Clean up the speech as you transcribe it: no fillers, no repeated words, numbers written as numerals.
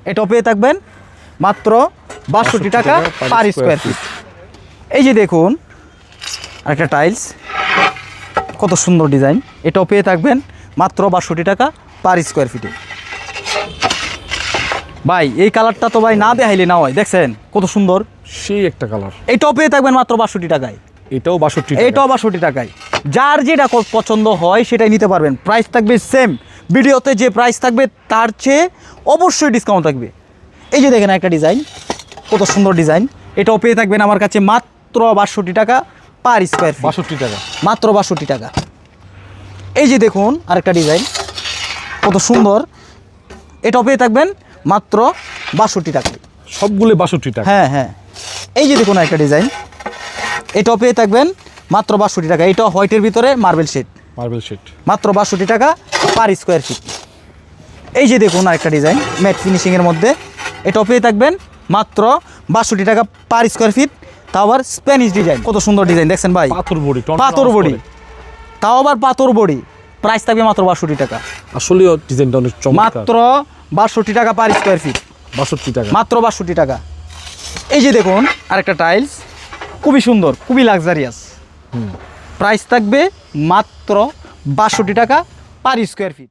এটাও পেয়ে থাকবেন মাত্র 62 টাকা পার স্কোয়ার ফিট। এই যে দেখুন আরেকটা টাইলস, কত সুন্দর ডিজাইন, এটাও পেয়ে থাকবেন মাত্র 62 টাকা পার স্কোয়ার ফিটে। ভাই এই কালারটা তো ভাই না দেখাইলে না হয়, দেখছেন কত সুন্দর, সেই একটা কালার। এটাও পেয়ে থাকবেন মাত্র 62 টাকায়। এটাও 62 টাকা। এটাও 62 টাকায়। যার যেটা পছন্দ হয় সেটাই নিতে পারবেন। প্রাইস থাকবে সেম, ভিডিওতে যে প্রাইস থাকবে তার চেয়ে অবশ্যই ডিসকাউন্ট থাকবে। এই যে দেখেন একটা ডিজাইন, কত সুন্দর ডিজাইন, এটাও পেয়ে থাকবেন আমার কাছে মাত্র 62 টাকা পার স্কোয়ার ফিট। 62 টাকা, মাত্র 62 টাকা। এই যে দেখুন আরেকটা ডিজাইন, কত সুন্দর, এটাও পেয়ে থাকবেন মাত্র 62 টাকায়। সবগুলো 62 টাকা। হ্যাঁ হ্যাঁ। এই যে দেখুন একটা ডিজাইন, এটাও পেয়ে থাকবেন মাত্র 62 টাকা। এটাও হোয়াইটের ভিতরে মার্বেল শেড, মার্বেল শেড, মাত্র 62 টাকা পার স্কোয়ার ফিট। এই যে দেখুন আরেকটা ডিজাইন ম্যাট ফিনিশিংয়ের মধ্যে, এটাও পেয়ে থাকবেন মাত্র 62 টাকা পার স্কোয়ার ফিট। তাও আবার স্প্যানিশ ডিজাইন, কত সুন্দর ডিজাইন দেখছেন ভাই, পাথর বডি, পাথর বডি, তাও আবার পাথর বডি। প্রাইস থাকবে মাত্র 62 টাকা। আসলে ডিজাইনটা অনেক চমৎকার। মাত্র 62 টাকা পার স্কোয়ার ফিট, 62 টাকা, মাত্র 62 টাকা। এই যে দেখুন আরেকটা টাইলস, খুবই সুন্দর, খুবই লাক্সারিয়াস। প্রাইস থাকবে মাত্র 62 টাকা পার স্কোয়ার ফিট।